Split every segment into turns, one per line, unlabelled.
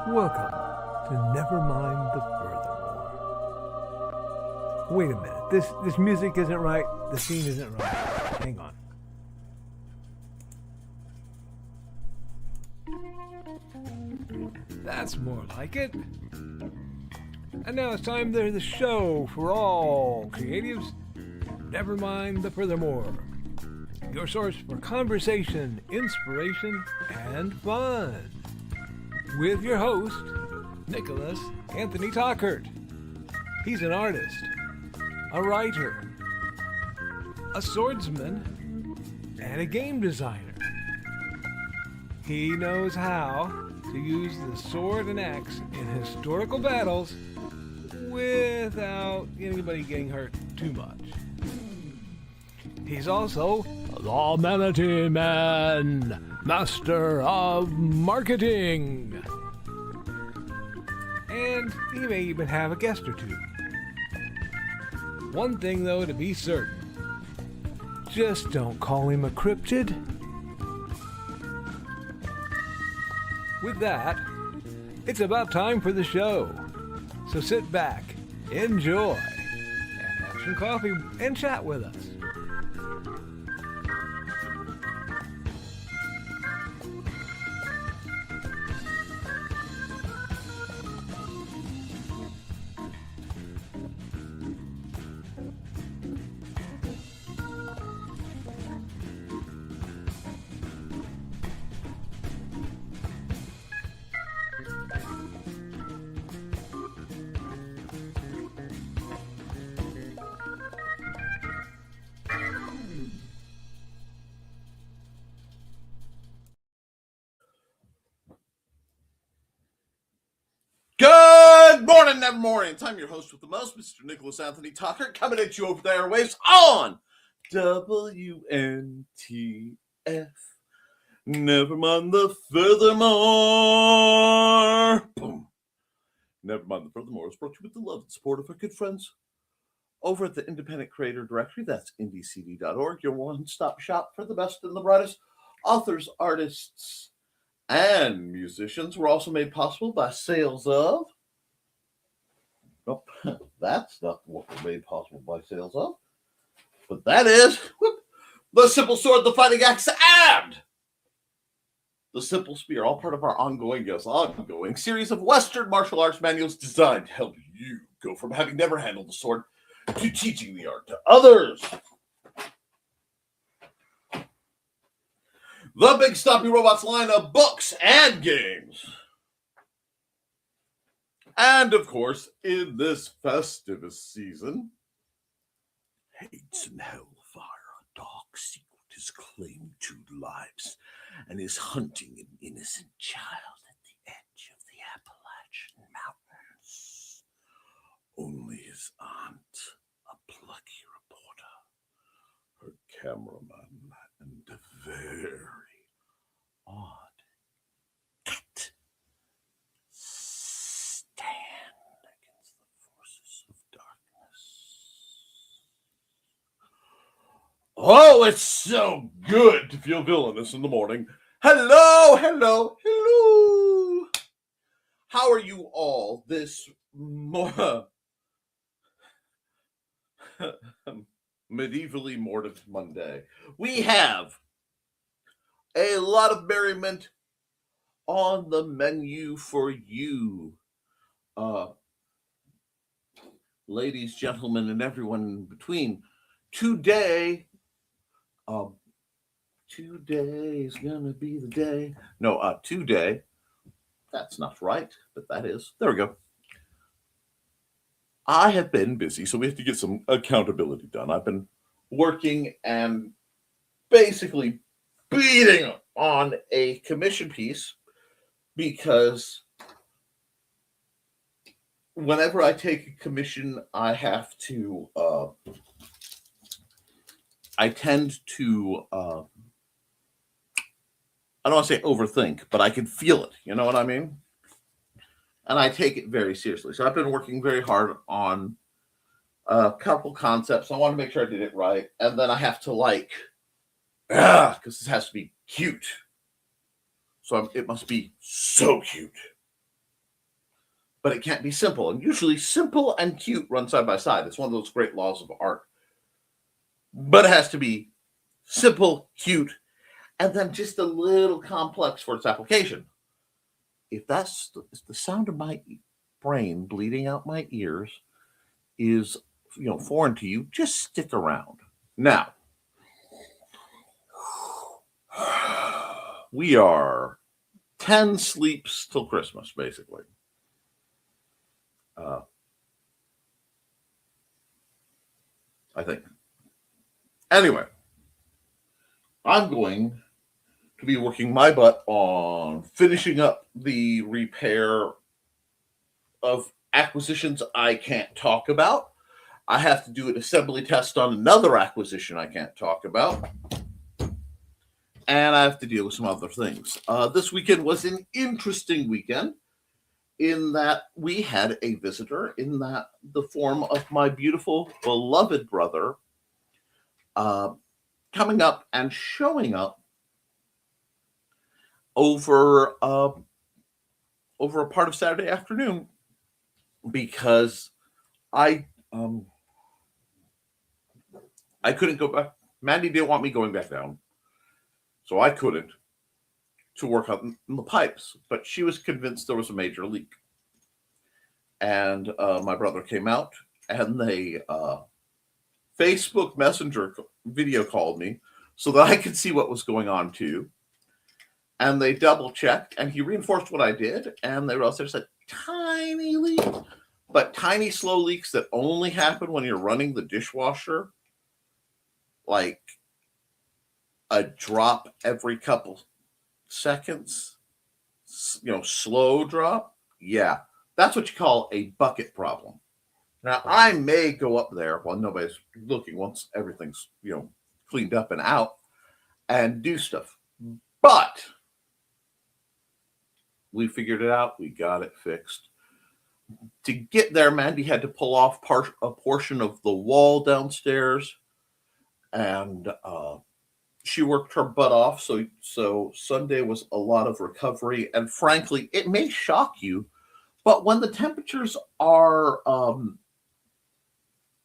Welcome to Nevermind the Furthermore. Wait a minute, this music isn't right, the scene isn't right. Hang on. That's more like it. And now it's time for the show for all creatives. Nevermind the Furthermore. Your source for conversation, inspiration, and fun. With your host, Nicholas Anthony Tockert. He's an artist, a writer, a swordsman, and a game designer. He knows how to use the sword and axe in historical battles without anybody getting hurt too much. He's also the Manatee Man, master of marketing. And he may even have a guest or two. One thing, though, to be certain. Just don't call him a cryptid. With that, it's about time for the show. So sit back, enjoy, and have some coffee and chat with us.
Good morning, Nevermore. I'm your host with the most, Mr. Nicholas Anthony Tockert, coming at you over the airwaves on WNTF. Nevermind the Furthermore. Boom. Nevermind the Furthermore is brought to you with the love and support of our good friends over at the Independent Creator Directory. That's indiecd.org, your one-stop shop for the best and the brightest authors, artists, and musicians. Were also made possible by sales of. Nope, that's not what we're made possible by sales of. But that is the Simple Sword, the Fighting Axe, and the Simple Spear, all part of our ongoing series of Western martial arts manuals designed to help you go from having never handled the sword to teaching the art to others. The Big Stompy Robots line of books and games. And, of course, in this festive season, Hades and Hellfire, a dark secret has claimed 2 lives and is hunting an innocent child at the edge of the Appalachian Mountains. Only his aunt, a plucky reporter, her cameraman, and a very odd cat stand against the forces of darkness. Oh, it's so good to feel villainous in the morning. Hello, hello, hello. How are you all this medievally mortive Monday? We have a lot of merriment on the menu for you, ladies, gentlemen, and everyone in between. Today is gonna be the day. No, today. That's not right, but that is. There we go. I have been busy, so we have to get some accountability done. I've been working and basically beating on a commission piece because whenever I take a commission, I have to, I tend to, I don't want to say overthink, but I can feel it. You know what I mean? And I take it very seriously. So I've been working very hard on a couple concepts. I want to make sure I did it right. And then I have to because this has to be cute. So it must be so cute. But it can't be simple. And usually simple and cute run side by side. It's one of those great laws of art. But it has to be simple, cute, and then just a little complex for its application. If that's the sound of my brain bleeding out my ears is, foreign to you, just stick around. Now, we are 10 sleeps till Christmas, basically. I think. Anyway, I'm going to be working my butt on finishing up the repair of acquisitions I can't talk about. I have to do an assembly test on another acquisition I can't talk about. And I have to deal with some other things. This weekend was an interesting weekend in that we had a visitor in the form of my beautiful, beloved brother coming up and showing up over a part of Saturday afternoon because I couldn't go back. Mandy didn't want me going back down, so I couldn't to work on the pipes. But she was convinced there was a major leak, and my brother came out and they Facebook Messenger video called me so that I could see what was going on too. And they double checked, and he reinforced what I did. And they were also said tiny leak, but tiny slow leaks that only happen when you're running the dishwasher, like a drop every couple seconds. Slow drop. Yeah, that's what you call a bucket problem. Now I may go up there while nobody's looking once everything's cleaned up and out and do stuff, but we figured it out. We got it fixed. To get there, Mandy had to pull off a portion of the wall downstairs, and she worked her butt off. So Sunday was a lot of recovery, and frankly, it may shock you, but when the temperatures are,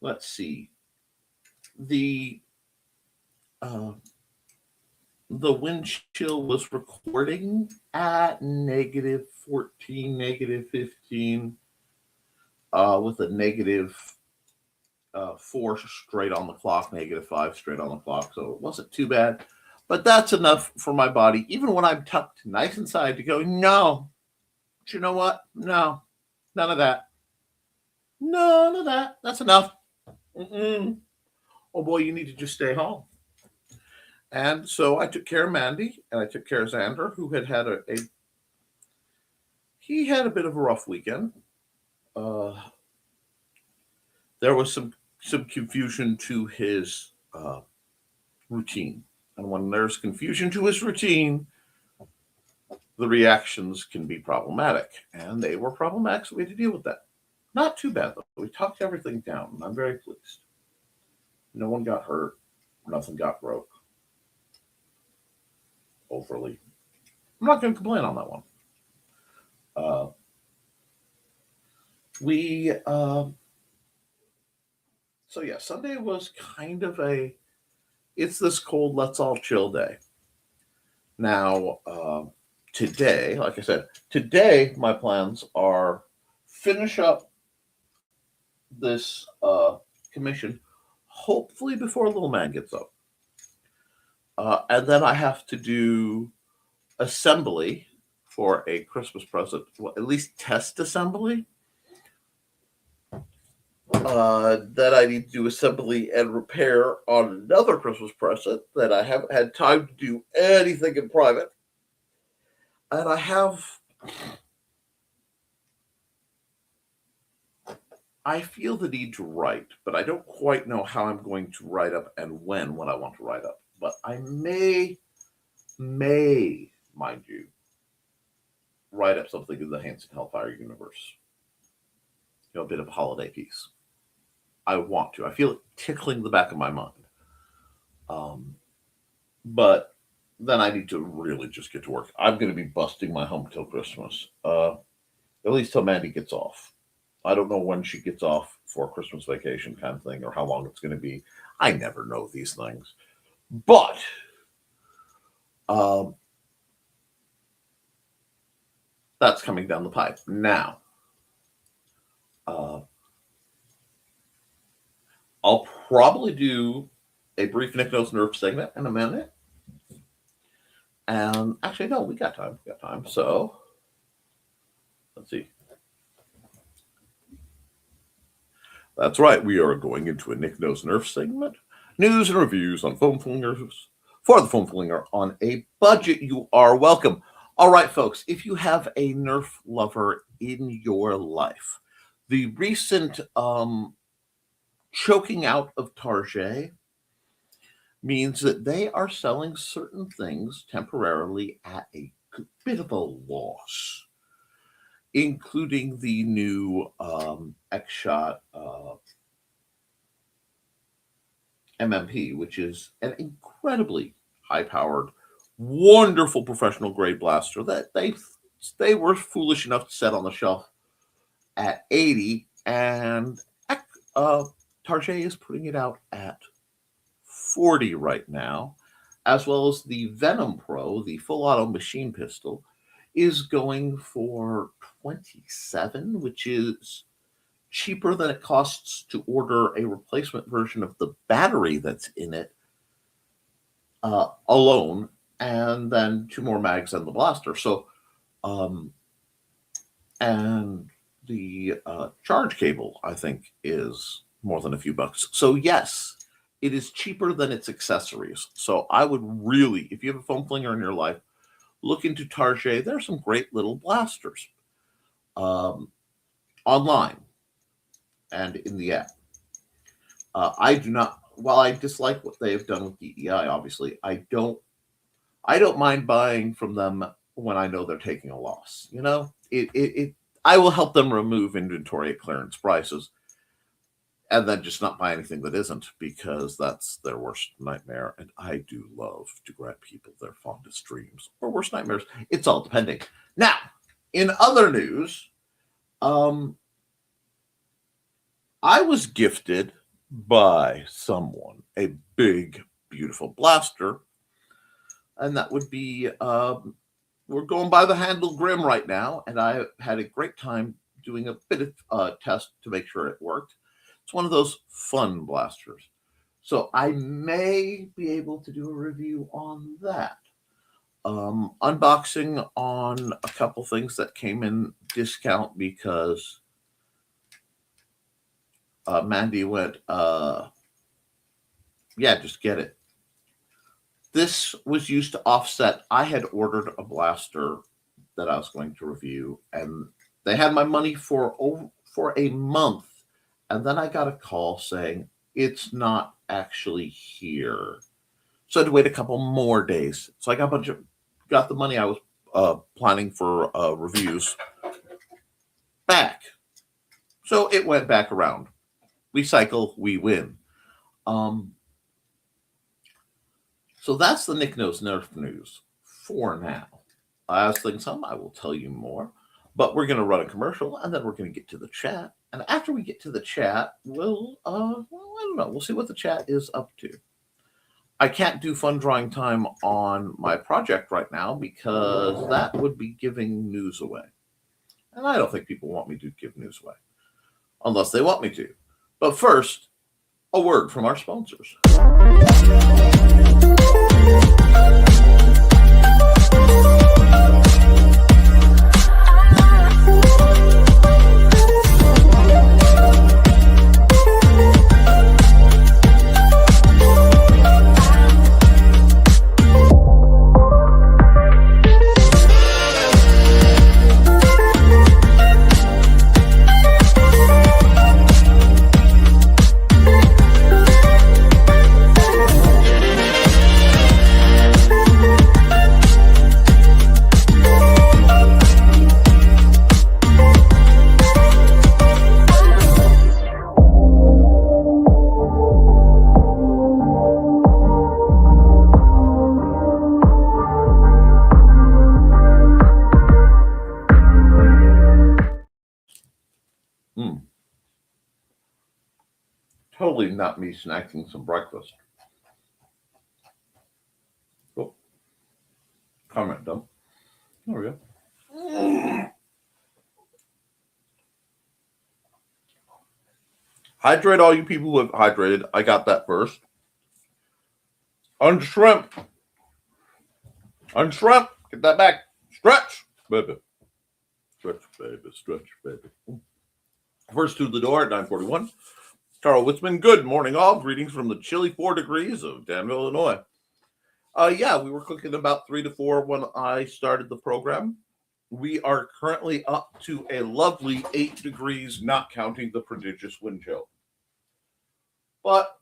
let's see, the wind chill was recording at -14, -15, with a -4 straight on the clock, -5 straight on the clock. So it wasn't too bad, but that's enough for my body, even when I'm tucked nice inside, to go, no, but you know what? No, none of that. None of that. That's enough. Mm-mm. Oh boy, you need to just stay home. And so I took care of Mandy, and I took care of Xander, who had he had a bit of a rough weekend. There was some confusion to his routine, and when there's confusion to his routine, the reactions can be problematic, and they were problematic, so we had to deal with that. Not too bad though. We talked everything down, and I'm very pleased. No one got hurt. Nothing got broke. Overly. I'm not going to complain on that one. So yeah, Sunday was kind of it's this cold, let's all chill day. Now, today, like I said, my plans are finish up this commission, hopefully before little man gets up. And then I have to do assembly for a Christmas present, well, at least test assembly. That I need to do assembly and repair on another Christmas present that I haven't had time to do anything in private. And I feel the need to write, but I don't quite know how I'm going to write up and when I want to write up. But I may, mind you, write up something in the Hanson Hellfire universe. A bit of a holiday piece. I want to. I feel it tickling the back of my mind. But then I need to really just get to work. I'm going to be busting my hump till Christmas, at least till Mandy gets off. I don't know when she gets off for Christmas vacation kind of thing or how long it's going to be. I never know these things. But that's coming down the pipe. Now, I'll probably do a brief Nick Knows Nerf segment in a minute. And actually, no, we got time. So, let's see. That's right. We are going into a Nick Knows Nerf segment. News and reviews on foam flingers. For the foam flinger on a budget, you are welcome. All right, folks, if you have a Nerf lover in your life, the recent choking out of Target means that they are selling certain things temporarily at a bit of a loss, including the new X-Shot MMP, which is an incredibly high-powered, wonderful professional grade blaster that they were foolish enough to set on the shelf at $80, and Target is putting it out at $40 right now, as well as the Venom Pro, the full auto machine pistol, is going for $27, which is cheaper than it costs to order a replacement version of the battery that's in it alone, and then 2 more mags and the blaster. So, and the charge cable, I think, is more than a few bucks. So yes, it is cheaper than its accessories. So I would really, if you have a foam flinger in your life, look into Target. There are some great little blasters online and in the app. I do not, while I dislike what they have done with DEI, obviously, I don't mind buying from them when I know they're taking a loss. You know, I will help them remove inventory at clearance prices and then just not buy anything that isn't, because that's their worst nightmare. And I do love to grant people their fondest dreams or worst nightmares. It's all depending. Now, in other news, I was gifted by someone a big, beautiful blaster. And that would be, we're going by the handle Grim right now. And I had a great time doing a bit of test to make sure it worked. It's one of those fun blasters. So I may be able to do a review on that. Unboxing on a couple things that came in discount because Mandy went, yeah, just get it. This was used to offset. I had ordered a blaster that I was going to review, and they had my money for a month. And then I got a call saying it's not actually here. So I had to wait a couple more days. So I got the money I was planning for reviews back. So it went back around. We cycle, we win. So that's the Nick Knows Nerf news for now. As things come, I will tell you more. But we're going to run a commercial, and then we're going to get to the chat. And after we get to the chat, we'll, I don't know. We'll see what the chat is up to. I can't do fun drawing time on my project right now because that would be giving news away. And I don't think people want me to give news away unless they want me to. But first, a word from our sponsors. totally not me snacking some breakfast. Oh, comment done. There we go. Hydrate all you people who have hydrated. I got that first. Unshrimp. Unshrimp. Get that back. Stretch, baby. Stretch, baby. Stretch, baby. First to the door at 9:41. Carl Witzman. Good morning, all. Greetings from the chilly 4 degrees of Danville, Illinois. Yeah, we were cooking about 3 to 4 when I started the program. We are currently up to a lovely 8 degrees, not counting the prodigious wind chill. But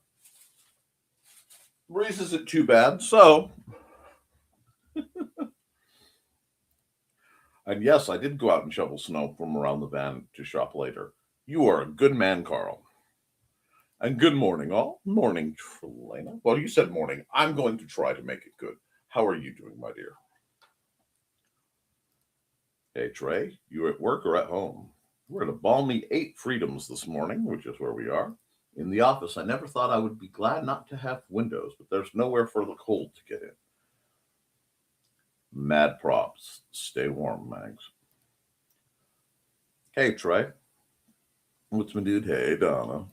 breeze isn't too bad, so. And yes, I did go out and shovel snow from around the van to shop later. You are a good man, Carl. And good morning, all. Morning, Trelena. Well, you said morning. I'm going to try to make it good. How are you doing, my dear? Hey, Trey, you at work or at home? We're at a balmy 8 Freedoms this morning, which is where we are. In the office, I never thought I would be glad not to have windows, but there's nowhere for the cold to get in. Mad props. Stay warm, Mags. Hey, Trey. What's my dude? Hey, Donna.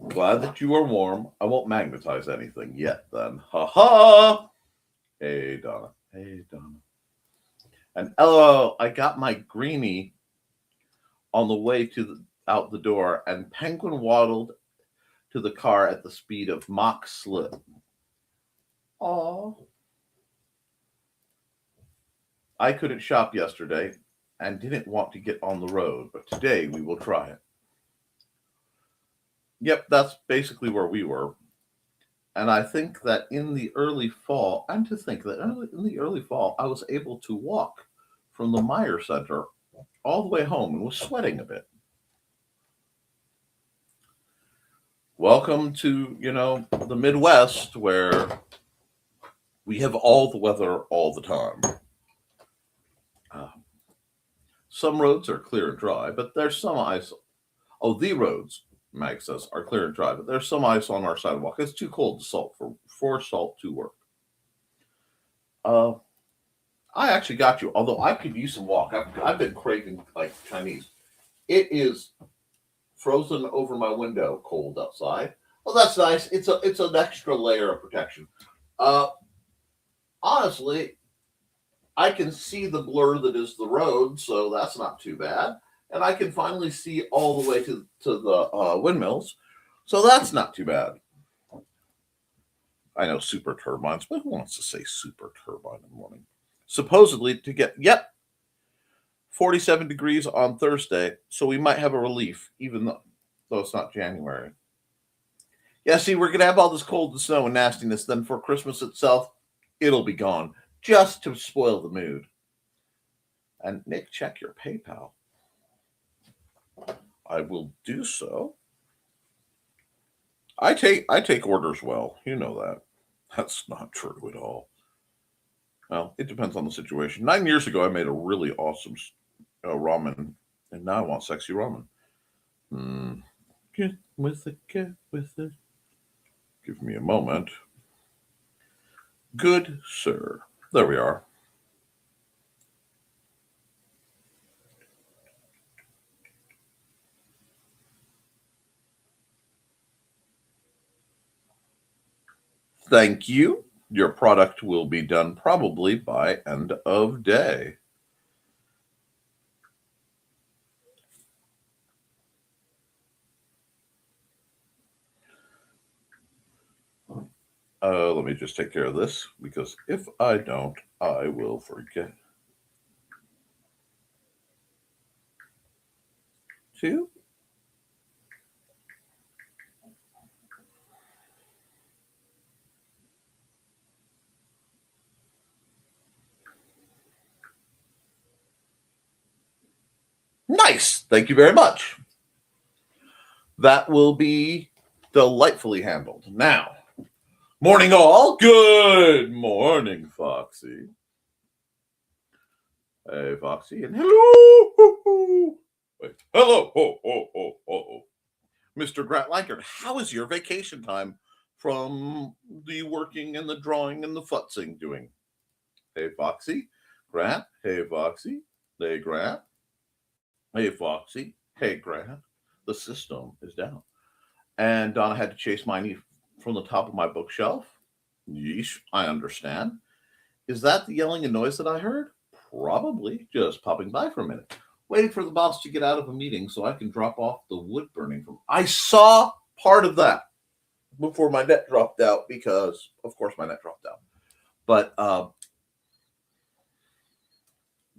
Glad that you are warm. I won't magnetize anything yet, then. Ha ha! Hey, Donna. Hey, Donna. And LOL, I got my greenie on the way to out the door, and Penguin waddled to the car at the speed of Mach slip. Aw. I couldn't shop yesterday and didn't want to get on the road, but today we will try it. Yep, that's basically where we were. And I think that in the early fall, and to think that in the early fall, I was able to walk from the Meyer Center all the way home and was sweating a bit. Welcome to, the Midwest, where we have all the weather all the time. Some roads are clear and dry, but there's some ice. Oh, the roads, Mag says, are clear and dry, but there's some ice on our sidewalk. It's too cold to salt for salt to work. I actually got you, although I could use some walk. I've been craving like Chinese. It is frozen over my window, cold outside. Well, that's nice. It's an extra layer of protection. Honestly, I can see the blur that is the road, so that's not too bad. And I can finally see all the way to the windmills, so that's not too bad. I know super turbines, but who wants to say super turbine in the morning? Supposedly to get, 47 degrees on Thursday, so we might have a relief, even though it's not January. Yeah, see, we're going to have all this cold and snow and nastiness, then for Christmas itself, it'll be gone, just to spoil the mood. And Nick, check your PayPal. I will do so. I take orders well. You know that. That's not true at all. Well, it depends on the situation. 9 years ago, I made a really awesome ramen, and now I want sexy ramen. Get with it, get with it. Give me a moment. Good sir. There we are. Thank you. Your product will be done probably by end of day. Let me just take care of this, because if I don't, I will forget. 2. Nice. Thank you very much. That will be delightfully handled. Now, morning all. Good morning, Foxy. Hey, Foxy, and hello. Wait, hello. Oh. Mr. Grant Lankard, how is your vacation time from the working and the drawing and the futzing doing? Hey, Foxy. Grant. Hey, Foxy. Hey, Grant. Hey, Foxy. Hey, Grant. The system is down. And Donna had to chase mine from the top of my bookshelf. Yeesh, I understand. Is that the yelling and noise that I heard? Probably. Just popping by for a minute. Waiting for the boss to get out of a meeting so I can drop off the wood burning from. I saw part of that before my net dropped out because, of course, my net dropped out. But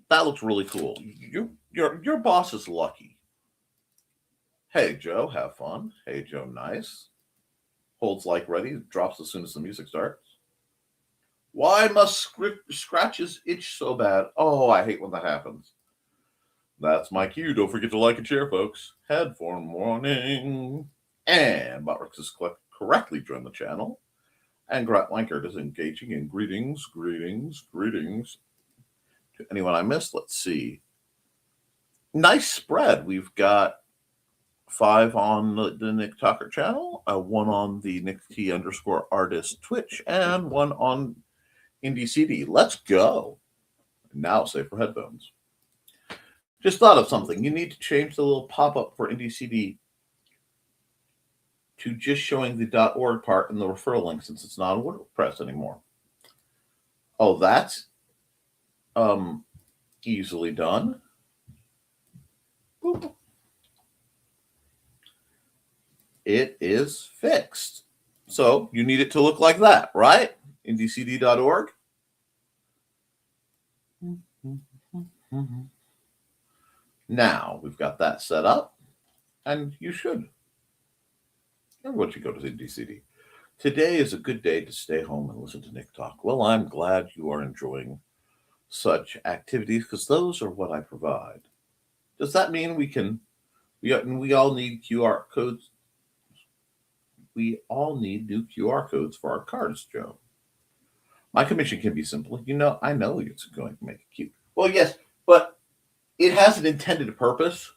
that looks really cool. Your boss is lucky. Hey, Joe, have fun. Hey, Joe, nice. Holds like ready, drops as soon as the music starts. Why must scratches itch so bad? Oh, I hate when that happens. That's my cue. Don't forget to like and share, folks. Head for morning. And Botrix has correctly joined the channel. And Grant Lankard is engaging in greetings. To anyone I missed, let's see. Nice spread. We've got 5 on the Nick Tockert channel, 1 on the Nick T_artist Twitch, and 1 on IndieCD. Let's go. Now save for headphones. Just thought of something. You need to change the little pop-up for IndieCD to just showing the .org part and the referral link since it's not on WordPress anymore. Oh, that's easily done. Boop. It is fixed. So you need it to look like that, right? IndieCD.org. Now we've got that set up, and you should. Everyone should go to IndieCD. Today is a good day to stay home and listen to Nick talk. Well, I'm glad you are enjoying such activities because those are what I provide. Does that mean we all need QR codes? We all need new QR codes for our cards, Joe. My commission can be simple. I know it's going to make it cute. Well, yes, but it has an intended purpose.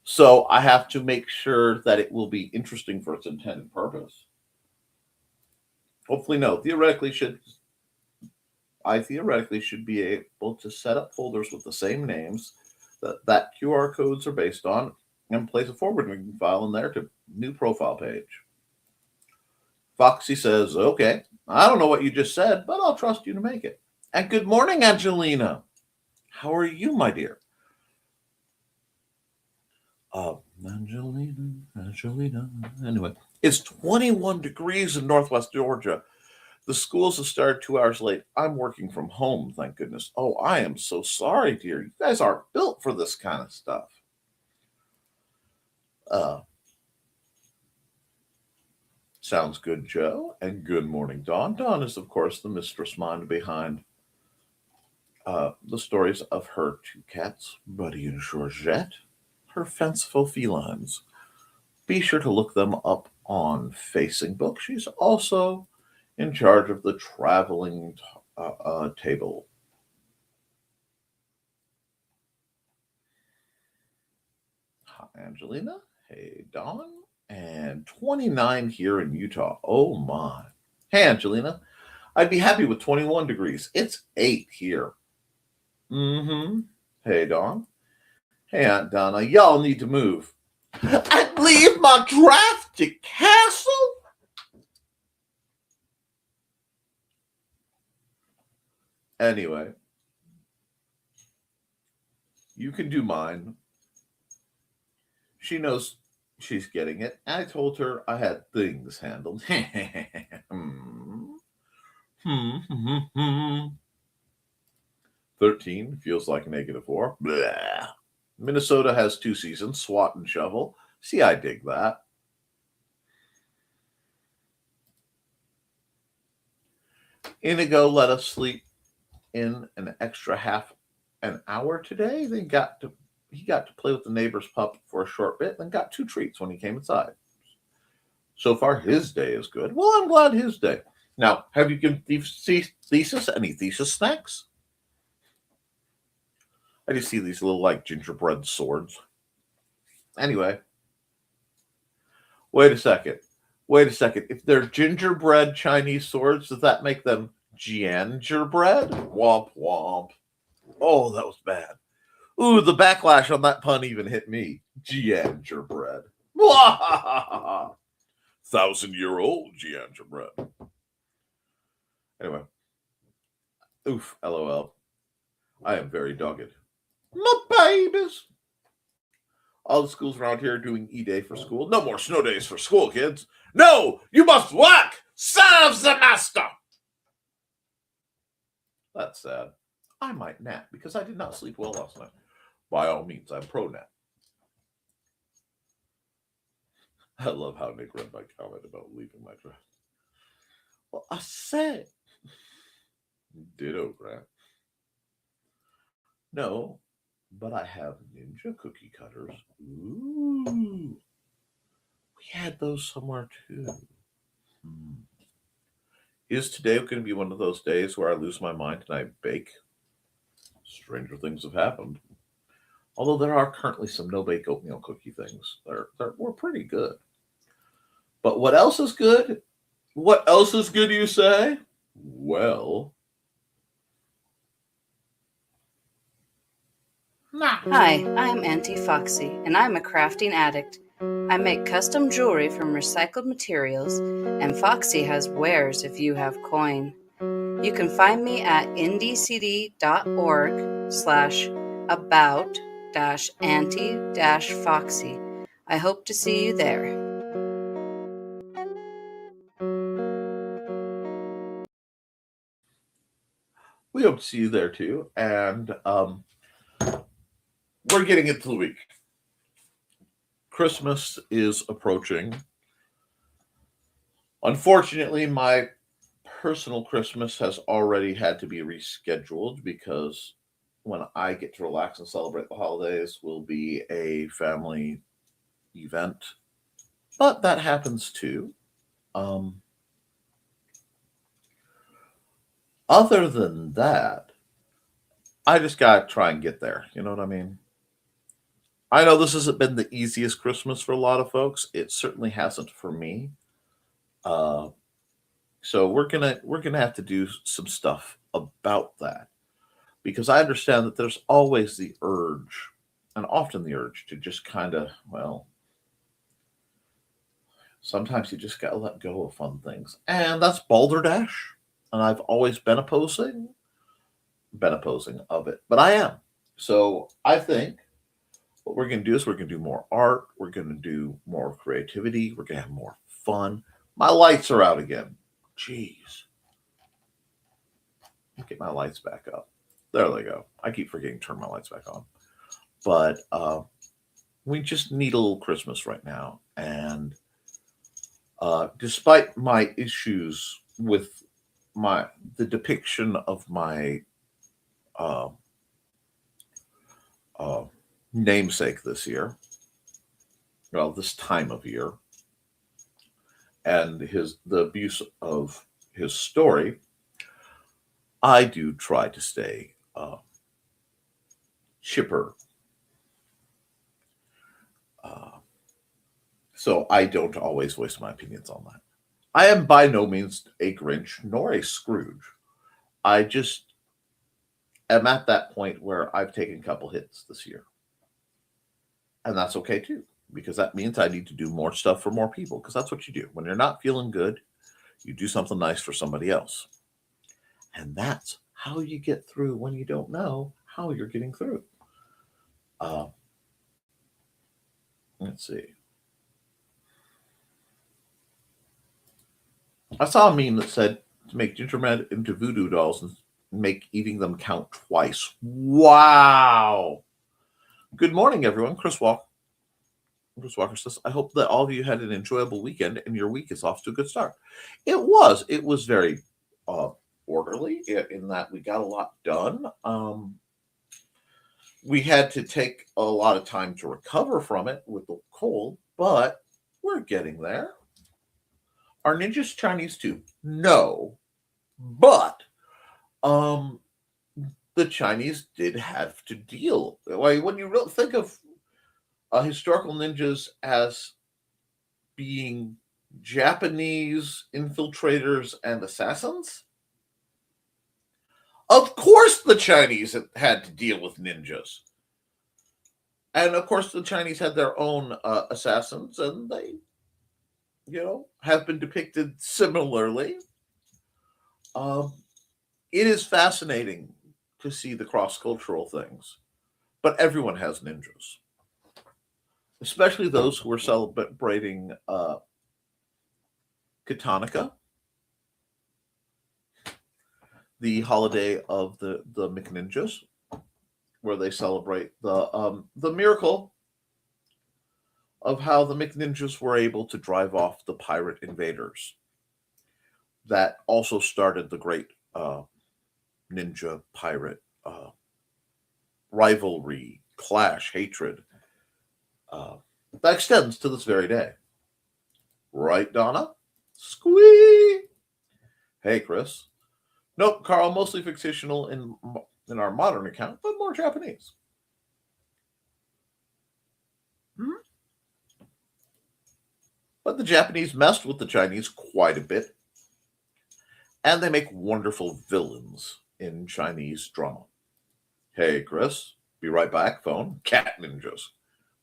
So I have to make sure that it will be interesting for its intended purpose. Hopefully, no. I theoretically should be able to set up folders with the same names that QR codes are based on and place a forwarding file in there to new profile page. Foxy says, okay, I don't know what you just said, but I'll trust you to make it. And good morning, Angelina. How are you, my dear? Angelina. Anyway, it's 21 degrees in Northwest Georgia. The schools have started 2 hours late. I'm working from home, thank goodness. Oh, I am so sorry, dear. You guys aren't built for this kind of stuff. Sounds good, Joe. And good morning, Dawn. Dawn is, of course, the mistress mind behind the stories of her 2 cats, Buddy and Georgette, her fanciful felines. Be sure to look them up on Facebook. She's also in charge of the traveling table. Hi, Angelina. Hey, Dawn. And 29 here in Utah. Oh, my. Hey, Angelina. I'd be happy with 21 degrees. It's 8 here. Hey, Dawn. Hey, Aunt Donna. Y'all need to move. And leave my drafty castle? Anyway. You can do mine. She knows she's getting it. I told her I had things handled. 13 feels like -4. Blah. Minnesota has 2 seasons, SWAT and shovel. See, I dig that. Inigo let us sleep in an extra half an hour today. He got to play with the neighbor's pup for a short bit, then got 2 treats when he came inside. So far, his day is good. Well, I'm glad his day. Now, have you given Thesis any Thesis snacks? I just see these little, like, gingerbread swords. Anyway, Wait a second. Wait a second. If they're gingerbread Chinese swords, does that make them gingerbread? Womp womp. Oh, that was bad. Ooh, the backlash on that pun even hit me. Gingerbread. 1,000-year-old gingerbread. Anyway. Oof, LOL. I am very dogged. My babies. All the schools around here are doing E-Day for school. No more snow days for school, kids. No, you must work. Serve the master. That's sad. I might nap because I did not sleep well last night. By all means, I'm pro-nap. I love how Nick read my comment about leaving my dress. Well, I said. Ditto, Grant. No, but I have ninja cookie cutters. Ooh. We had those somewhere too. Is today going to be one of those days where I lose my mind and I bake? Stranger things have happened. Although there are currently some no-bake oatmeal cookie things. We're pretty good. But what else is good? What else is good, you say? Well...
Hi, I'm Auntie Foxy, and I'm a crafting addict. I make custom jewelry from recycled materials, and Foxy has wares if you have coin. You can find me at ndcd.org/about-auntie-foxy. I hope to see you there.
We hope to see you there too. And we're getting into the week. Christmas is approaching. Unfortunately, my personal Christmas has already had to be rescheduled because when I get to relax and celebrate the holidays will be a family event. But that happens too. Other than that, I just got to try and get there. You know what I mean? I know this hasn't been the easiest Christmas for a lot of folks. It certainly hasn't for me. So we're gonna have to do some stuff about that because I understand that there's always the urge, and often the urge to just kind of, well, sometimes you just gotta let go of fun things, and that's balderdash. And I've always been opposing of it, but I am. So I think what we're going to do is we're going to do more art. We're going to do more creativity. We're going to have more fun. My lights are out again. Jeez. Get my lights back up. There they go. I keep forgetting to turn my lights back on. But we just need a little Christmas right now. And despite my issues with the depiction of my namesake this year, well, this time of year, and the abuse of his story, I do try to stay chipper. So I don't always voice my opinions on that. I am by no means a Grinch nor a Scrooge. I just am at that point where I've taken a couple hits this year. And that's okay too, because that means I need to do more stuff for more people, because that's what you do. When you're not feeling good, you do something nice for somebody else. And that's how you get through when you don't know how you're getting through. Let's see. I saw a meme that said to make gingerbread into voodoo dolls and make eating them count twice. Wow. Good morning, everyone. Chris Walker says, I hope that all of you had an enjoyable weekend and your week is off to a good start. It was. It was very orderly in that we got a lot done. We had to take a lot of time to recover from it with the cold, but we're getting there. Are ninjas Chinese too? No. But the Chinese did have to deal. When you really think of historical ninjas as being Japanese infiltrators and assassins? Of course the Chinese had to deal with ninjas. And of course the Chinese had their own assassins, and they, have been depicted similarly. It is fascinating to see the cross-cultural things, but everyone has ninjas, especially those who are celebrating Katanika, the holiday of the McNinjas, where they celebrate the miracle of how the McNinjas were able to drive off the pirate invaders. That also started the great ninja pirate rivalry, clash, hatred that extends to this very day. Right, Donna? Squee! Hey, Chris. Nope, Carl, mostly fictional in our modern account, but more Japanese. But the Japanese messed with the Chinese quite a bit. And they make wonderful villains in Chinese drama. Hey, Chris, be right back, phone. Cat ninjas.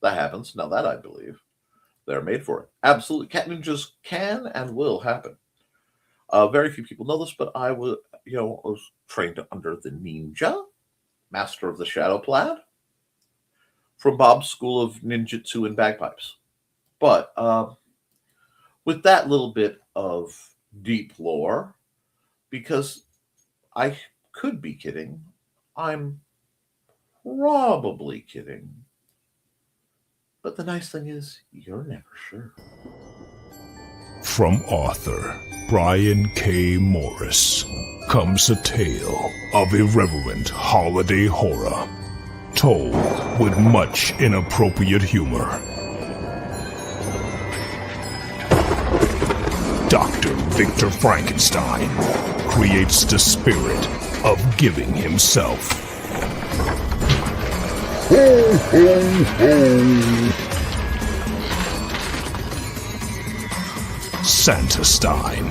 That happens. Now that I believe. They're made for it. Absolutely. Cat ninjas can and will happen. Very few people know this, but I was trained under the ninja, master of the shadow plaid, from Bob's School of Ninjutsu and Bagpipes. But with that little bit of deep lore, because I could be kidding, I'm probably kidding. But the nice thing is, you're never sure.
From author Brian K. Morris comes a tale of irreverent holiday horror, told with much inappropriate humor. Dr. Victor Frankenstein creates the spirit of giving himself. Ho, ho, ho! Santastein,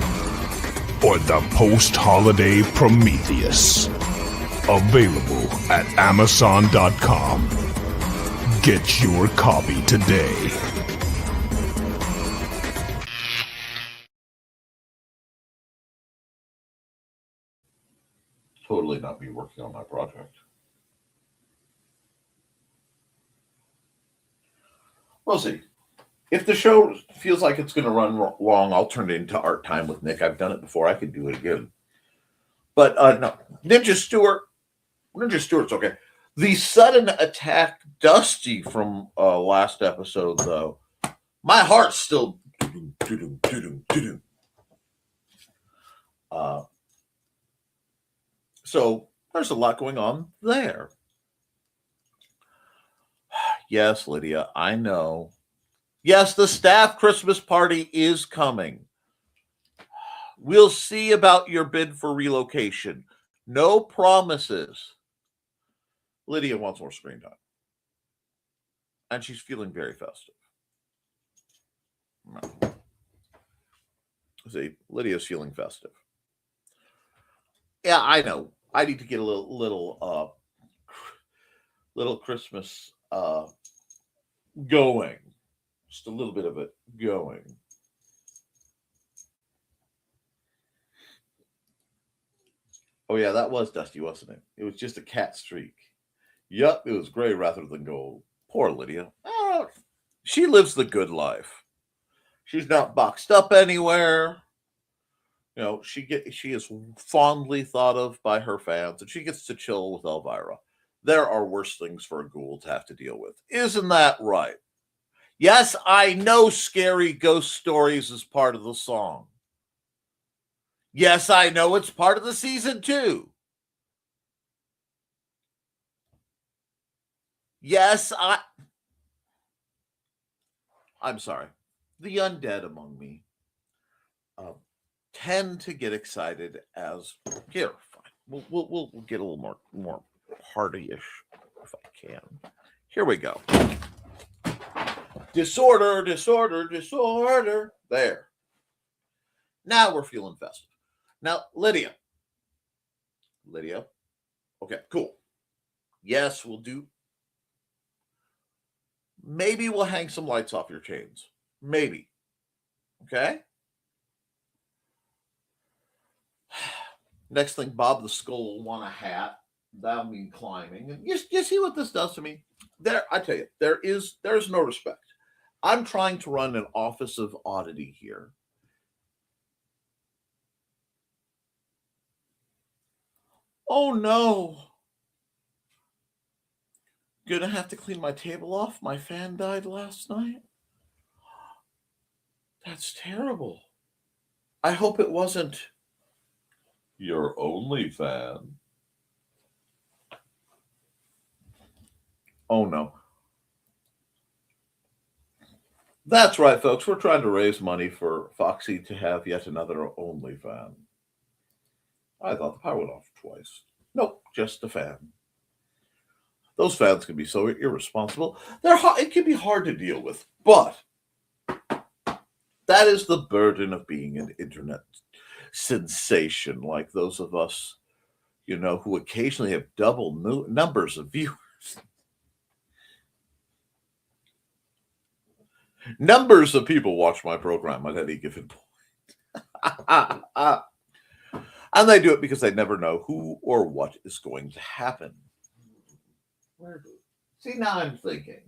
or the post-holiday Prometheus. Available at Amazon.com. Get your copy today.
Totally not me working on my project. We'll see. If the show feels like it's going to run long, I'll turn it into art time with Nick. I've done it before. I could do it again. But no. Ninja Stewart's okay. The sudden attack Dusty from last episode, though, my heart's still... So there's a lot going on there. Yes, Lydia, I know. Yes, the staff Christmas party is coming. We'll see about your bid for relocation. No promises. Lydia wants more screen time. And she's feeling very festive. No. See, Lydia's feeling festive. Yeah, I know. I need to get a little Christmas going. Just a little bit of it going. Oh, yeah, that was Dusty, wasn't it? It was just a cat streak. Yup, it was gray rather than gold. Poor Lydia. Oh, she lives the good life. She's not boxed up anywhere. You know, she is fondly thought of by her fans, and she gets to chill with Elvira. There are worse things for a ghoul to have to deal with. Isn't that right? Yes, I know scary ghost stories is part of the song. Yes, I know it's part of the season too. Yes, I'm sorry. The undead among me tend to get excited as here. Fine. We'll get a little more party-ish if I can. Here we go. Disorder, disorder, disorder. There. Now we're feeling festive. Now, Lydia. Okay, cool. Yes, we'll do. Maybe we'll hang some lights off your chains. Maybe. Okay? Next thing, Bob the Skull will want a hat. That'll mean climbing. And you see what this does to me? I tell you, there's no respect. I'm trying to run an office of oddity here. Oh no. Gonna have to clean my table off. My fan died last night. That's terrible. I hope it wasn't your only fan. Oh no. That's right, folks. We're trying to raise money for Foxy to have yet another only fan. I thought the power went off twice. Nope, just a fan. Those fans can be so irresponsible. It can be hard to deal with, but that is the burden of being an internet sensation, like those of us, who occasionally have double numbers of viewers. Numbers of people watch my program at any given point. And they do it because they never know who or what is going to happen. See, now I'm thinking.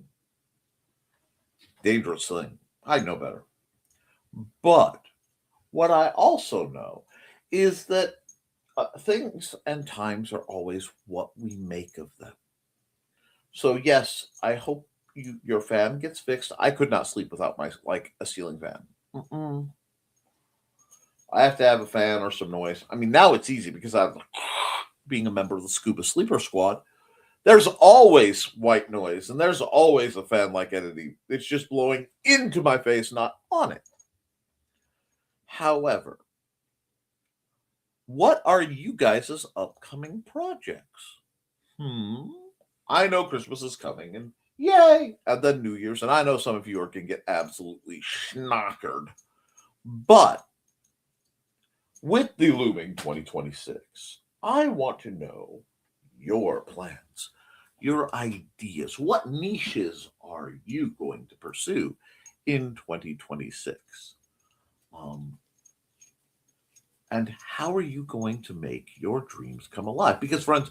Dangerous thing. I know better. But what I also know is that things and times are always what we make of them. So yes, I hope your fan gets fixed. I could not sleep without a ceiling fan. I have to have a fan or some noise. I mean, now it's easy because I'm being a member of the Scuba Sleeper Squad. There's always white noise, and there's always a fan-like entity. It's just blowing into my face, not on it. However, what are you guys' upcoming projects? I know Christmas is coming, and yay! And then New Year's, and I know some of you are going to get absolutely schnockered. But with the looming 2026, I want to know your plans, your ideas. What niches are you going to pursue in 2026? And how are you going to make your dreams come alive? Because, friends,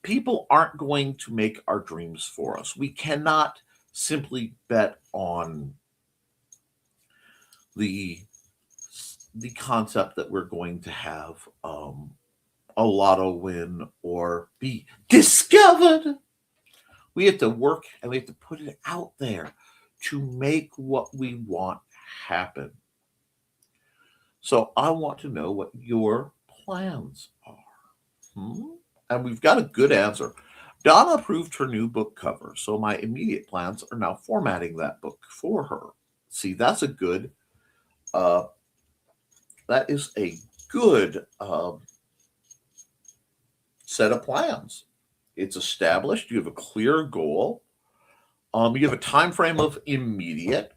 people aren't going to make our dreams for us. We cannot simply bet on the concept that we're going to have a lotto win or be discovered. We have to work and we have to put it out there to make what we want happen. So I want to know what your plans are. And we've got a good answer. Donna approved her new book cover, so my immediate plans are now formatting that book for her. See, that's a good that is a good set of plans. It's established. You have a clear goal. You have a time frame of immediate.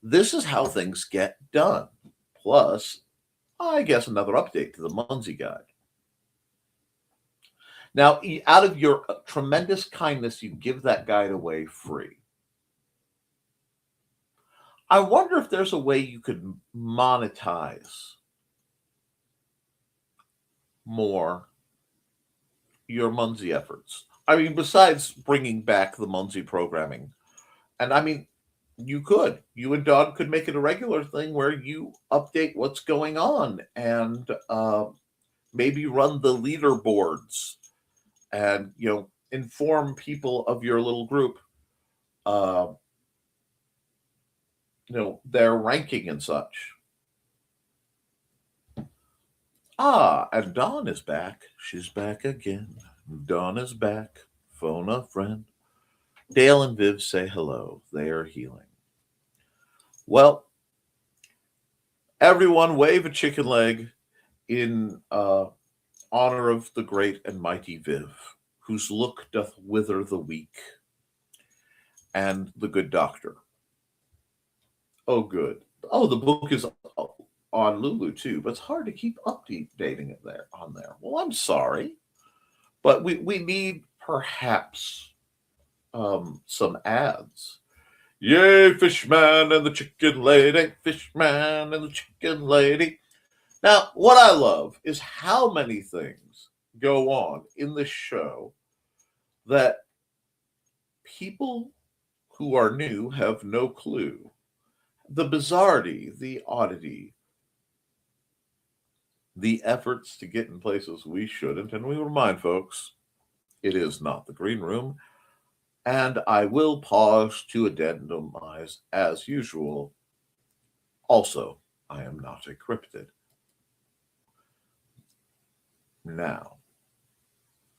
This is how things get done. Plus, I guess another update to the Munsey Guide. Now, out of your tremendous kindness, you give that guide away free. I wonder if there's a way you could monetize more your Munsey efforts. I mean, besides bringing back the Munsey programming. And I mean, you and Don could make it a regular thing where you update what's going on and maybe run the leaderboards and, inform people of your little group, their ranking and such. And Dawn is back. She's back again. Dawn is back. Phone a friend. Dale and Viv say hello. They are healing. Well, everyone wave a chicken leg in honor of the great and mighty Viv, whose look doth wither the weak. and The Good Doctor. Oh, good. Oh, the book is on Lulu too, but it's hard to keep updating it on there. Well, I'm sorry, but we need perhaps some ads. Yay, Fishman and the Chicken Lady, Fishman and the Chicken Lady. Now, what I love is how many things go on in this show that people who are new have no clue. The bizarrety, the oddity, the efforts to get in places we shouldn't. And we remind folks, it is not the green room. And I will pause to addendamize as usual. Also, I am not a cryptid. Now,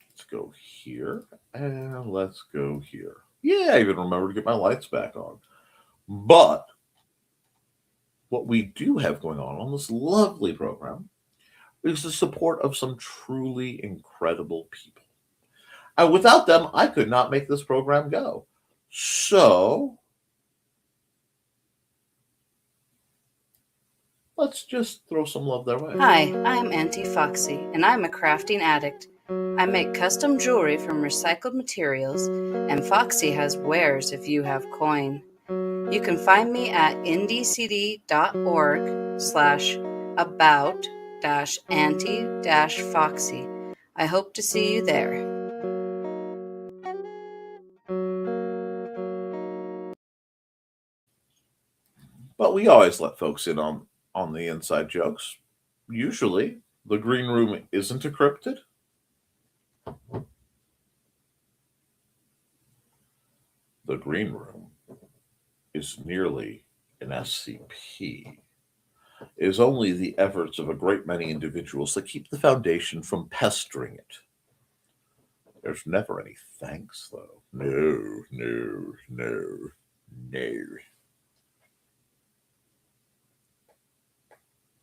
let's go here and let's go here. Yeah, I even remember to get my lights back on. But what we do have going on this lovely program is the support of some truly incredible people. And without them, I could not make this program go. So let's just throw some love their way.
Hi, I'm Auntie Foxy, and I'm a crafting addict. I make custom jewelry from recycled materials, and Foxy has wares if you have coin. You can find me at ndcd.org/about-auntie-foxy. I hope to see you there.
But we always let folks in on the inside jokes. Usually, the green room isn't a cryptid. The green room is nearly an SCP. It is only the efforts of a great many individuals that keep the foundation from pestering it. There's never any thanks, though. No.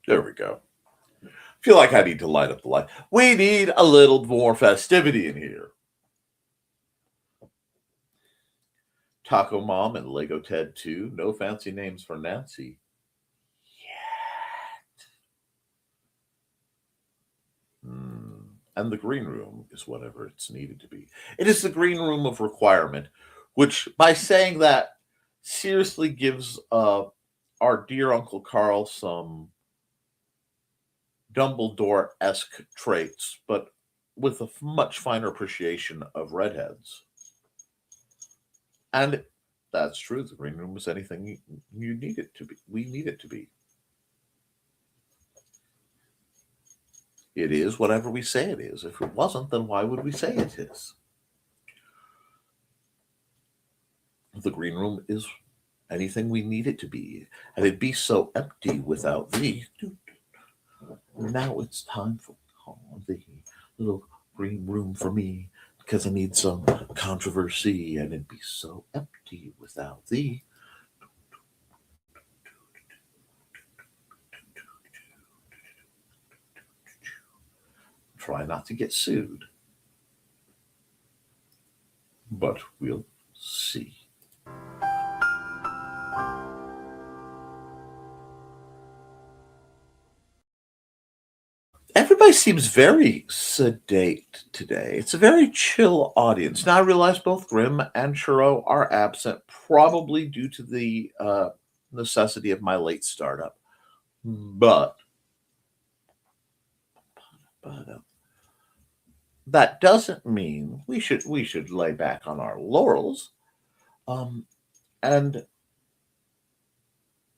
There we go. Feel like I need to light up the light. We need a little more festivity in here. Taco Mom and Lego Ted 2. No fancy names for Nancy yet. And the green room is whatever it's needed to be. It is the green room of requirement, which by saying that seriously gives our dear Uncle Carl some Dumbledore-esque traits, but with a much finer appreciation of redheads. And that's true. The green room is anything you need it to be. We need it to be. It is whatever we say it is. If it wasn't, then why would we say it is? The green room is anything we need it to be. And it'd be so empty without thee. Now it's time for the little green room for me, because I need some controversy, and it'd be so empty without thee. Try not to get sued, but we'll see. Everybody seems very sedate today. It's a very chill audience. Now, I realize both Grim and Churro are absent, probably due to the necessity of my late startup. But that doesn't mean we should lay back on our laurels. And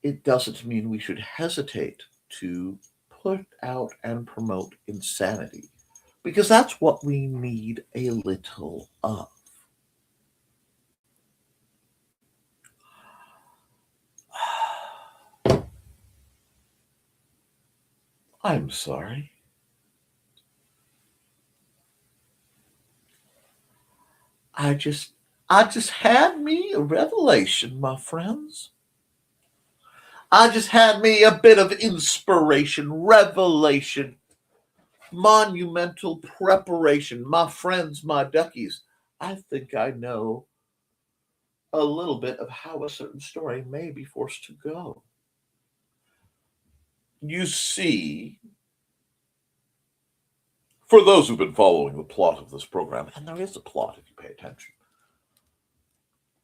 it doesn't mean we should hesitate to put out and promote insanity, because that's what we need a little of. I'm sorry. I just had me a revelation, my friends. I just had me a bit of inspiration, revelation, monumental preparation. My friends, my duckies, I think I know a little bit of how a certain story may be forced to go. You see, for those who've been following the plot of this program, and there is a plot if you pay attention,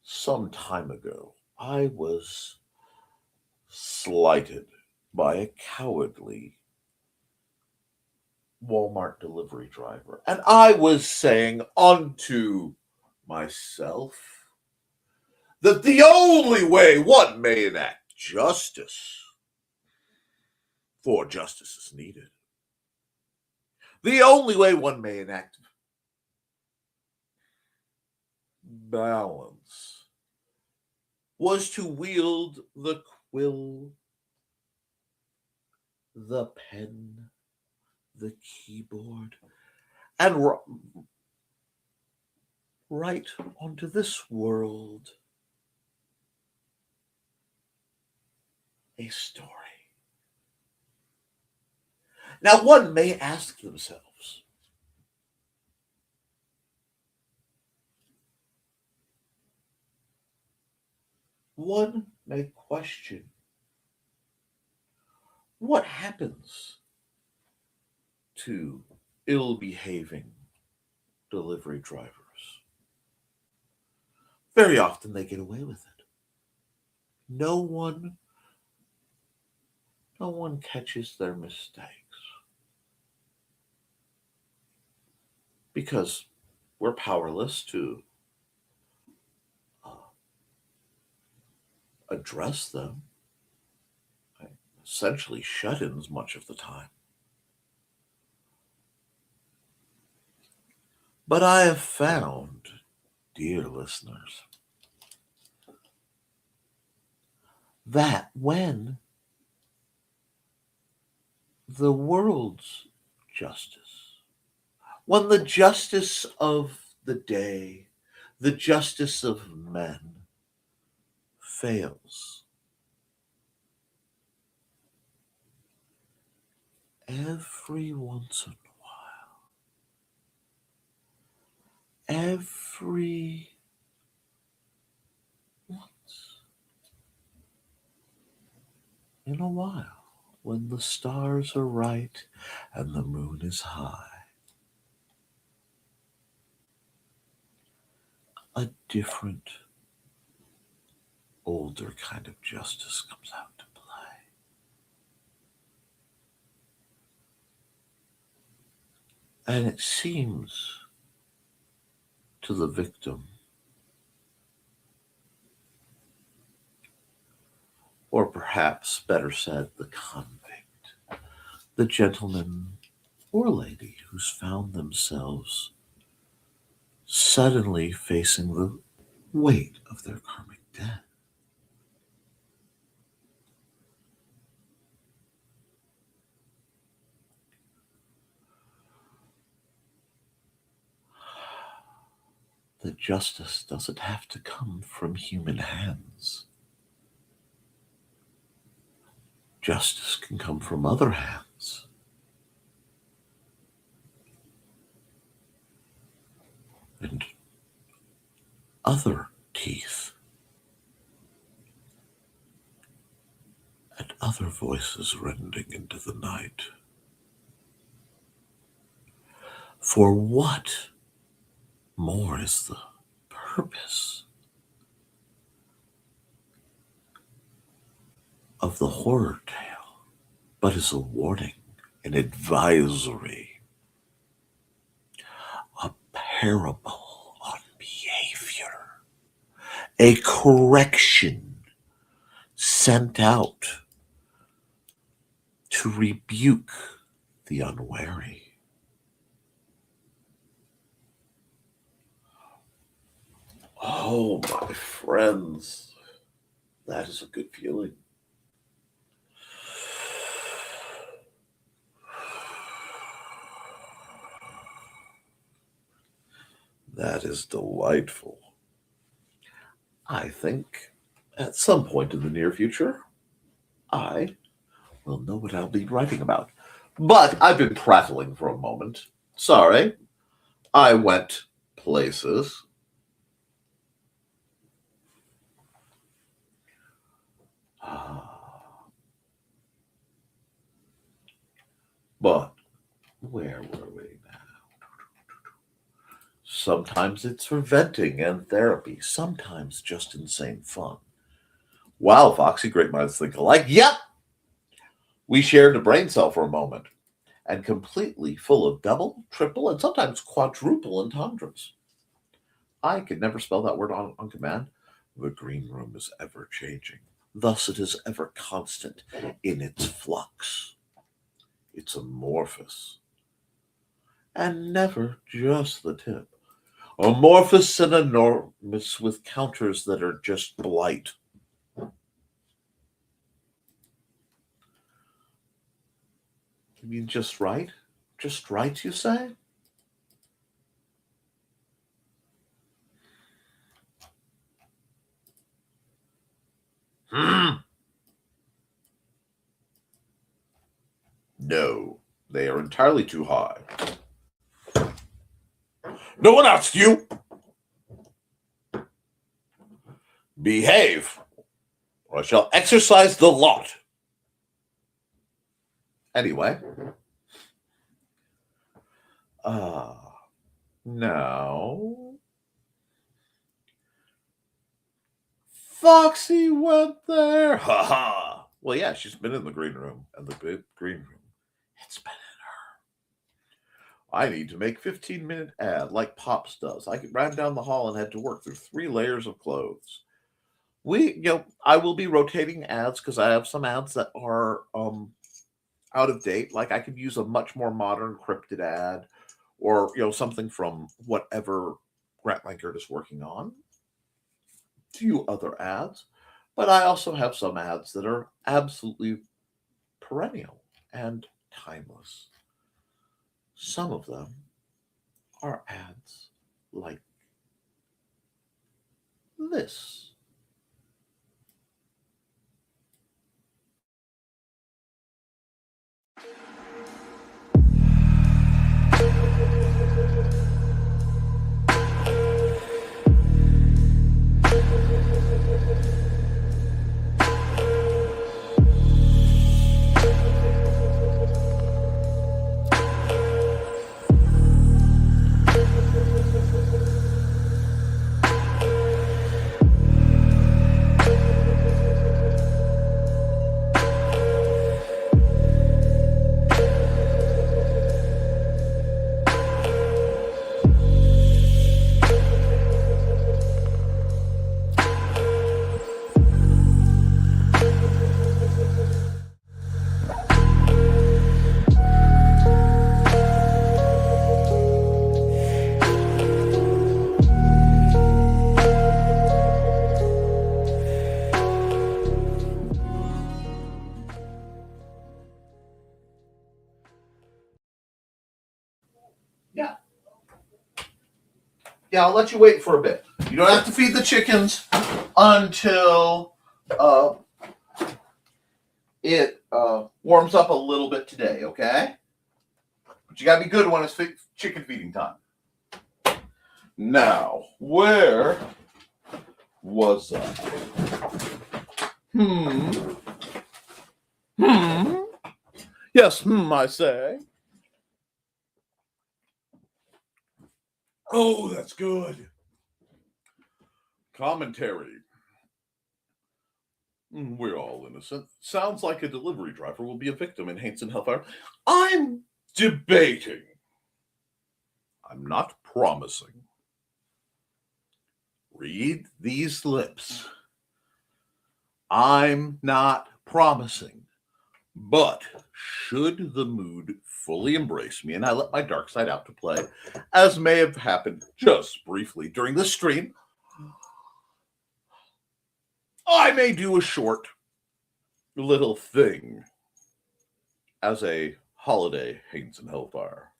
some time ago, I was slighted by a cowardly Walmart delivery driver. And I was saying unto myself that the only way one may enact justice, for justice is needed, the only way one may enact balance was to wield the quill, the pen, the keyboard, and write onto this world a story. Now, one may ask themselves, one may question, what happens to ill-behaving delivery drivers? Very often they get away with it. No one catches their mistakes because we're powerless to address them. Essentially shut-ins much of the time. But I have found, dear listeners, that when the world's justice, when the justice of the day, the justice of men fails, every once in a while, every once in a while, when the stars are right and the moon is high, a different, older kind of justice comes out to play. And it seems to the victim, or perhaps better said, the convict, the gentleman or lady who's found themselves suddenly facing the weight of their karmic debt. That justice doesn't have to come from human hands. Justice can come from other hands. And other teeth. And other voices rending into the night. For what more is the purpose of the horror tale but is a warning, an advisory, a parable on behavior, a correction sent out to rebuke the unwary. Oh, my friends, that is a good feeling. That is delightful. I think at some point in the near future, I will know what I'll be writing about. But I've been prattling for a moment. Sorry. I went places. But where were we now? Sometimes it's for venting and therapy, sometimes just insane fun. Wow, Foxy, great minds think alike. Yep! We shared a brain cell for a moment, and completely full of double, triple, and sometimes quadruple entendres. I could never spell that word on command. The green room is ever changing. Thus it is ever constant in its flux. It's amorphous. And never just the tip. Amorphous and enormous with counters that are just blight. You mean just right? Just right, you say? No, they are entirely too high. No one asked you. Behave, or I shall exercise the lot. Anyway. Now. Foxy went there. Ha ha. Well, yeah, she's been in the green room, and the big green room, it's been in her. I need to make 15-minute ad like Pops does. I ran down the hall and had to work through 3 layers of clothes. I will be rotating ads because I have some ads that are out of date. Like I could use a much more modern cryptid ad, or something from whatever Grant Lankert is working on. Few other ads, but I also have some ads that are absolutely perennial and timeless. Some of them are ads like this. Yeah, I'll let you wait for a bit. You don't have to feed the chickens until it warms up a little bit today, okay? But you gotta be good when it's chicken feeding time. Now, where was I? Yes, I say. Oh, that's good. Commentary. We're all innocent. Sounds like a delivery driver will be a victim in Haints and Hellfire. I'm debating. I'm not promising. Read these lips. I'm not promising. But should the mood fully embrace me and I let my dark side out to play, as may have happened just briefly during this stream, I may do a short little thing as a holiday Haints and Hellfire.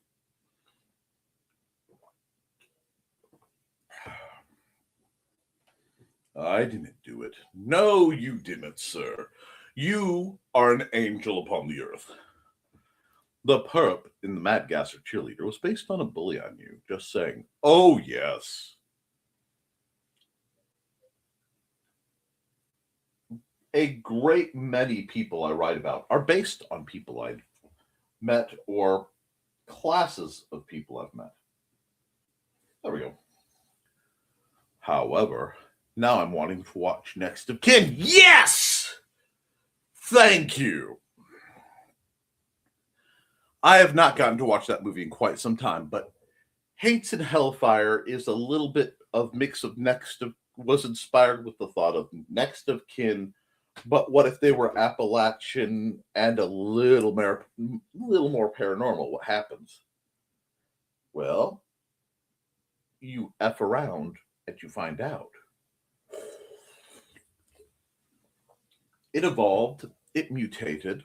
I didn't do it. No, you didn't, sir. You are an angel upon the earth. The perp in the Mad Gasser cheerleader was based on a bully on you, just saying, oh, yes. a great many people I write about are based on people I've met or classes of people I've met. There we go. However, now I'm wanting to watch Next of Kin. Yes! Thank you. I have not gotten to watch that movie in quite some time, but Hates and Hellfire is a little bit of mix of was inspired with the thought of Next of Kin, but what if they were Appalachian and a little more paranormal? What happens? Well, you F around and you find out. It evolved, it mutated,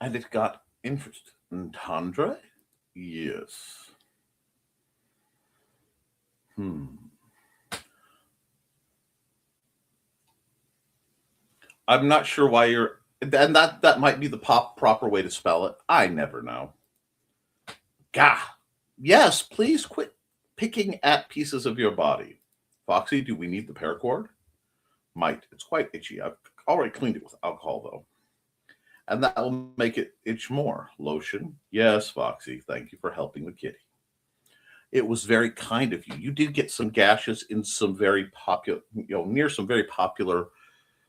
and it got interest. Entendre? Yes. I'm not sure why you're, and that might be the proper way to spell it. I never know. Gah. Yes, please quit picking at pieces of your body. Foxy, do we need the paracord? Might. It's quite itchy. I've already cleaned it with alcohol, though. And that will make it itch more. Lotion? Yes, Foxy. Thank you for helping the kitty. It was very kind of you. You did get some gashes in some very popular, near some very popular,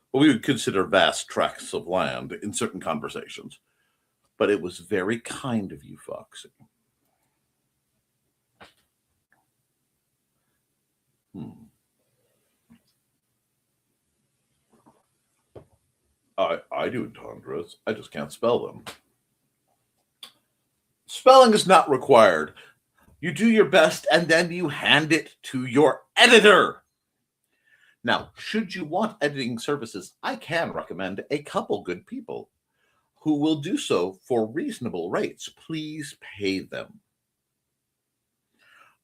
what we would consider vast tracts of land in certain conversations. But it was very kind of you, Foxy. I do entendres. I just can't spell them. Spelling is not required. You do your best and then you hand it to your editor. Now, should you want editing services, I can recommend a couple good people who will do so for reasonable rates. Please pay them.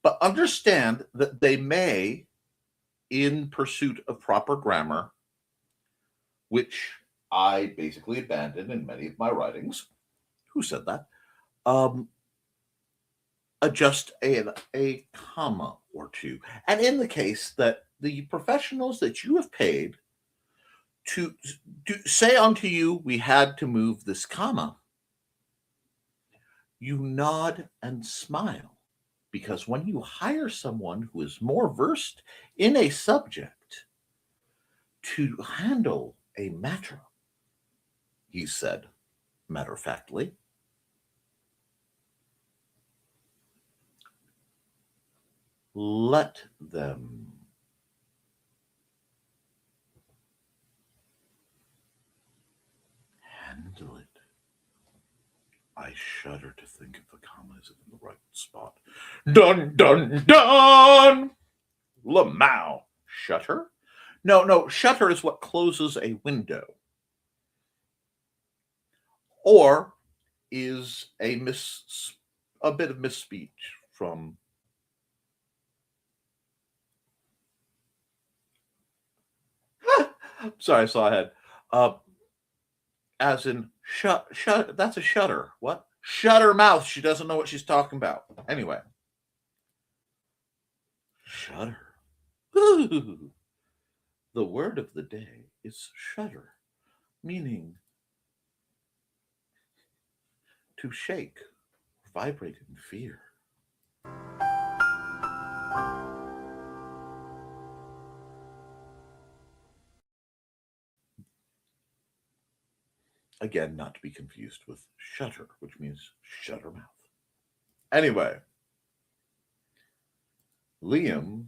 But understand that they may, in pursuit of proper grammar, which I basically abandoned in many of my writings. Who said that? Adjust a comma or two. And in the case that the professionals that you have paid to say unto you, we had to move this comma, you nod and smile. Because when you hire someone who is more versed in a subject to handle a matter, he said, matter-of-factly, let them. Handle it. I shudder to think if the comma is in the right spot. Dun, dun, dun! Lamau. Shutter? No, shutter is what closes a window. Or is a bit of misspeech from sorry, I saw ahead. As in shut that's a shutter. What? Shut her mouth. She doesn't know what she's talking about. Anyway. Shudder. Ooh. The word of the day is shudder, meaning to shake, vibrate in fear. Again, not to be confused with shutter, which means shut her mouth. Anyway, Liam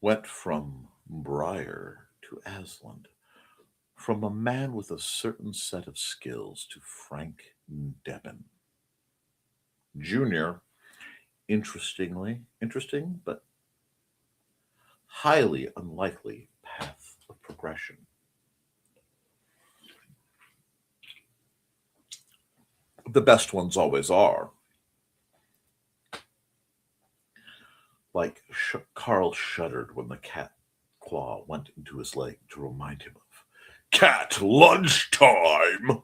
went from Briar to Aslan, from a man with a certain set of skills to Frank Debon. Junior, interesting, but highly unlikely path of progression. The best ones always are. Like Carl shuddered when the cat claw went into his leg to remind him of cat lunchtime.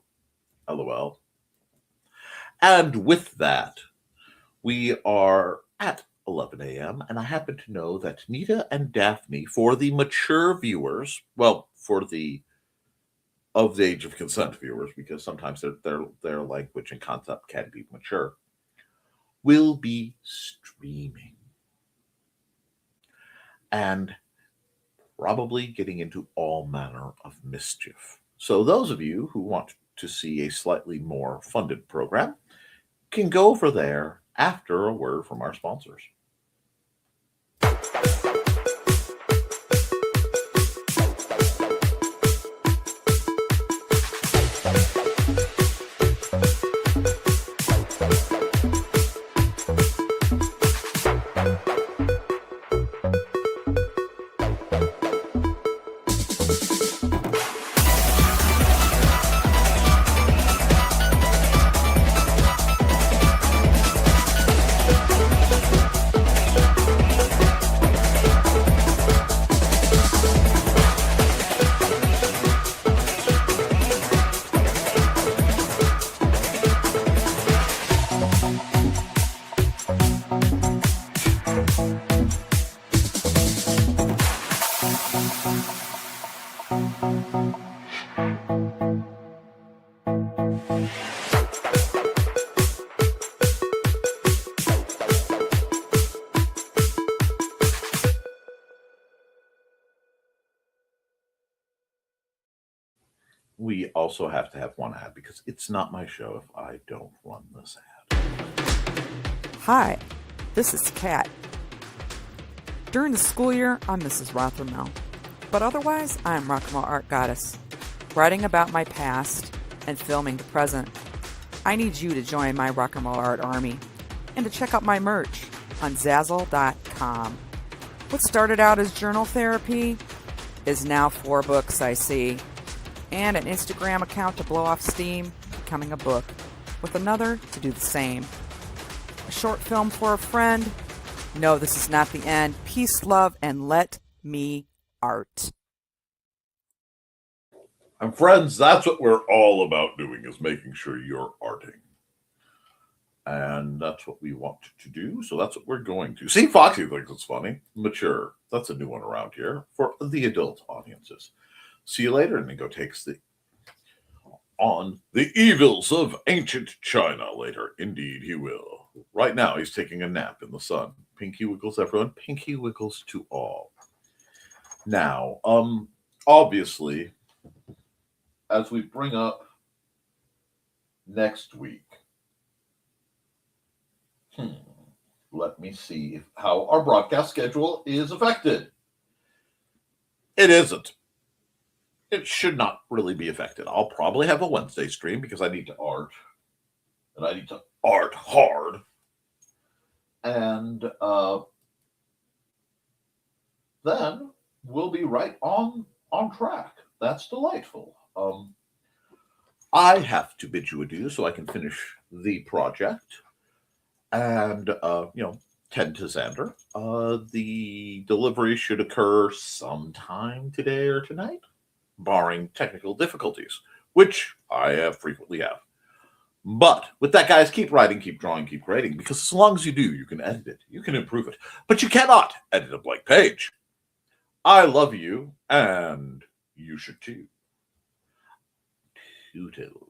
LOL. And with that, we are at 11 a.m., and I happen to know that Nita and Daphne, for the mature viewers, well, for the of the age of consent viewers, because sometimes their language and concept can be mature, will be streaming and probably getting into all manner of mischief. So those of you who want to see a slightly more funded program can go over there after a word from our sponsors. We also have to have one ad because it's not my show if I don't run this ad.
Hi, this is Kat. During the school year, I'm Mrs. Rothermel, but otherwise, I'm Rock and Roll Art Goddess, writing about my past and filming the present. I need you to join my Rock and Roll Art army and to check out my merch on Zazzle.com. What started out as journal therapy is now 4 books, I see, and an Instagram account to blow off steam, becoming a book, with another to do the same. A short film for a friend. No, this is not the end. Peace, love, and let me art.
And friends, that's what we're all about doing, is making sure you're arting. And that's what we want to do, so that's what we're going to. See, Foxy thinks it's funny. Mature. That's a new one around here for the adult audiences. See you later, and Nico takes on the evils of ancient China later. Indeed, he will. Right now, he's taking a nap in the sun. Pinky wiggles, everyone. Pinky wiggles to all. Now, obviously, as we bring up next week, let me see how our broadcast schedule is affected. It isn't. It should not really be affected. I'll probably have a Wednesday stream because I need to art. And I need to art hard. And then we'll be right on track. That's delightful. I have to bid you adieu so I can finish the project and, tend to Xander. The delivery should occur sometime today or tonight, barring technical difficulties, which I frequently have. But with that, guys, keep writing, keep drawing, keep creating, because as long as you do, you can edit it, you can improve it, but you cannot edit a blank page. I love you, and you should too. Toodles.